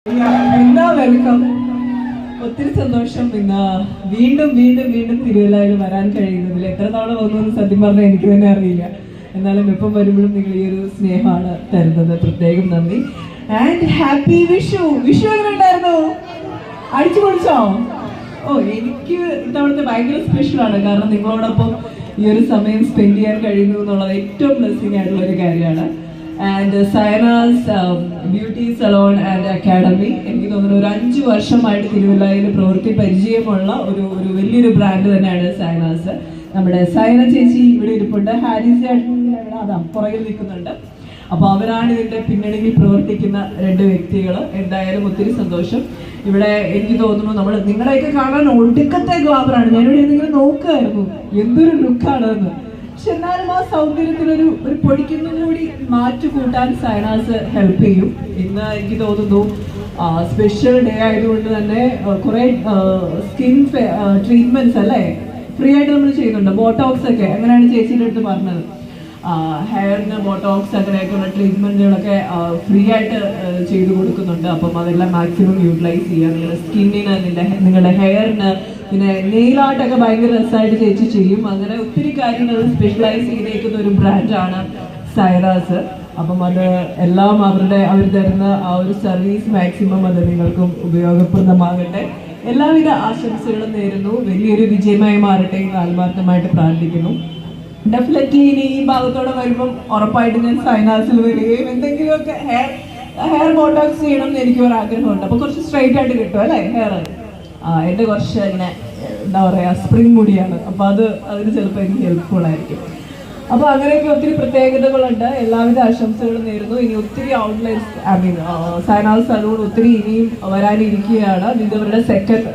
Welcome. ഒത്തിരി സന്തോഷം. ഇന്ന് വീണ്ടും വീണ്ടും വീണ്ടും തിരുവല്ലയിൽ വരാൻ കഴിയുന്നതിൽ എത്ര തവണ വന്നു എന്ന് സത്യം പറഞ്ഞാൽ എനിക്ക് തന്നെ അറിയില്ല. എന്നാലും എപ്പം വരുമ്പോഴും നിങ്ങൾ ഈ ഒരു സ്നേഹമാണ് തരുന്നത്. പ്രത്യേകം നന്ദി. And happy Vishu. വിഷു എങ്ങനെ ഉണ്ടായിരുന്നു? അടിച്ചു പൊളിച്ചോ? ഓ, എനിക്ക് ഇത്തവണത്തെ ഭയങ്കര സ്പെഷ്യലാണ്. കാരണം നിങ്ങളോടൊപ്പം ഈ ഒരു സമയം സ്പെൻഡ് ചെയ്യാൻ കഴിയുന്നു എന്നുള്ളത് ഏറ്റവും ബ്ലെസ്സിങ് ആയിട്ടുള്ള ഒരു കാര്യമാണ്. And Sayanas beauty salon and academy എനിക്ക് തോന്നുന്നു ഒരു 5 വർഷമായിട്ട് തിരുവല്ലയിൽ പ്രവൃത്തി പരിചയമുള്ള ഒരു വലിയൊരു ബ്രാൻഡ് തന്നെയാണ് സയനാസ്. നമ്മുടെ സയന ചേച്ചി ഇവിടെ ഇരിപ്പുണ്ട്. ഹാരിസ് ചേട്ടൻ അതാ പുറകിൽ നിൽക്കുന്നുണ്ട്. അപ്പോൾ അവരാണ് ഇതിൻ്റെ പിന്നണിയിൽ പ്രവർത്തിക്കുന്ന 2 വ്യക്തികൾ. എന്തായാലും ഒത്തിരി സന്തോഷം. ഇവിടെ എനിക്ക് തോന്നുന്നു നിങ്ങളെയൊക്കെ കാണാൻ ഒടുക്കത്തെ ഗ്ലാമറാണ്. ഞാനിവിടെ ഇങ്ങനെ നോക്കുമായിരുന്നു എന്തൊരു ലുക്കാണെന്ന്. പക്ഷെ എന്നാലും ആ സൗന്ദര്യത്തിനൊരു പൊടിക്കുന്ന കൂടി മാറ്റു കൂട്ടാൻ സയനാസ് ഹെൽപ്പ് ചെയ്യും. ഇന്ന് എനിക്ക് തോന്നുന്നു സ്പെഷ്യൽ ഡേ ആയതുകൊണ്ട് തന്നെ കുറെ സ്കിൻ ട്രീറ്റ്മെന്റ്സ് അല്ലേ ഫ്രീ ആയിട്ട് നമ്മൾ ചെയ്യുന്നുണ്ട്. ബോട്ടോക്സ് ഒക്കെ അങ്ങനെയാണ് ചേച്ചിയുടെ അടുത്ത് പറഞ്ഞത്. ഹെയറിന് ബോട്ടോക്സ് അങ്ങനെയൊക്കെയുള്ള ട്രീറ്റ്മെന്റുകളൊക്കെ ഫ്രീ ആയിട്ട് ചെയ്തു കൊടുക്കുന്നുണ്ട്. അപ്പം അതെല്ലാം മാക്സിമം യൂട്ടിലൈസ് ചെയ്യുക. നിങ്ങളുടെ സ്കിന്നിന്, നിങ്ങളുടെ ഹെയറിന്, പിന്നെ നെയിലാട്ടൊക്കെ ഭയങ്കര രസമായിട്ട് ചേച്ചി ചെയ്യും. അങ്ങനെ ഒത്തിരി കാര്യങ്ങൾ സ്പെഷ്യലൈസ് ചെയ്തേക്കുന്ന ഒരു ബ്രാൻഡാണ് സയനാസ്. അപ്പം അത് എല്ലാം അവർ തരുന്ന ആ ഒരു സർവീസ് മാക്സിമം അത് നിങ്ങൾക്കും ഉപയോഗപ്രദമാകട്ടെ. എല്ലാവിധ ആശംസകളും നേരുന്നു. വലിയൊരു വിജയമായി മാറട്ടെ എന്ന് ആത്മാർത്ഥമായിട്ട് പ്രാർത്ഥിക്കുന്നു. ഡെഫിനറ്റ്ലി ഇനി ഈ ഭാഗത്തോടെ വരുമ്പം ഉറപ്പായിട്ട് ഞാൻ സയനാസിൽ വരികയും എന്തെങ്കിലുമൊക്കെ ഹെയർ ബോട്ടോക്സ് ചെയ്യണം എന്ന് എനിക്കൊരു ആഗ്രഹമുണ്ട്. അപ്പോൾ കുറച്ച് സ്ട്രൈറ്റ് ആയിട്ട് കിട്ടും അല്ലേ ഹെയർ? എൻ്റെ കുറച്ച് ഇങ്ങനെ എന്താ പറയുക സ്പ്രിങ് മുടിയാണ്. അപ്പോൾ അതിന് ചിലപ്പോൾ എനിക്ക് ഹെൽപ്ഫുൾ ആയിരിക്കും. അപ്പോൾ അങ്ങനെയൊക്കെ ഒത്തിരി പ്രത്യേകതകളുണ്ട്. എല്ലാവിധ ആശംസകളും നേരുന്നു. ഇനി ഒത്തിരി ഔട്ട്ലെറ്റ്സ് സയനാസ് സലൂൺ ഒത്തിരി ഇനിയും വരാനിരിക്കുകയാണ്. ഇതവരുടെ സെക്കൻഡ്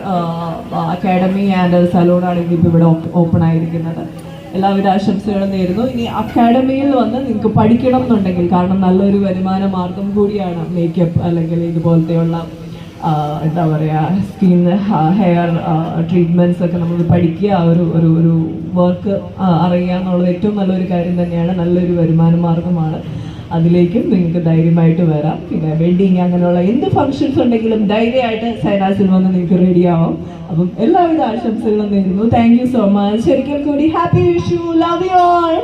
അക്കാഡമി ആൻഡ് സലൂണാണ് ഇനിയിപ്പോൾ ഇവിടെ ഓപ്പൺ ആയിരിക്കുന്നത്. എല്ലാവിധ ആശംസകളും നേരുന്നു. ഇനി അക്കാഡമിയിൽ വന്ന് നിങ്ങൾക്ക് പഠിക്കണം എന്നുണ്ടെങ്കിൽ, കാരണം നല്ലൊരു വരുമാന മാർഗം കൂടിയാണ് മേക്കപ്പ് അല്ലെങ്കിൽ ഇതുപോലത്തെയുള്ള എന്താ പറയുക സ്കിൻ ഹെയർ ട്രീറ്റ്മെൻറ്റ്സ് ഒക്കെ നമ്മൾ പഠിക്കുക, ഒരു വർക്ക് അറിയുക എന്നുള്ളത് ഏറ്റവും നല്ലൊരു കാര്യം തന്നെയാണ്. നല്ലൊരു വരുമാന മാർഗമാണ്. അതിലേക്കും നിങ്ങൾക്ക് ധൈര്യമായിട്ട് വരാം. പിന്നെ വെഡിങ് അങ്ങനെയുള്ള എന്ത് ഫങ്ഷൻസ് ഉണ്ടെങ്കിലും ധൈര്യമായിട്ട് സയനാസിൽ വന്ന് നിങ്ങൾക്ക് റെഡിയാവാം. അപ്പം എല്ലാവിധ ആശംസകളും നേരുന്നു. Thank you so much. ഒരിക്കൽ കൂടി happy Vishu. Love you all.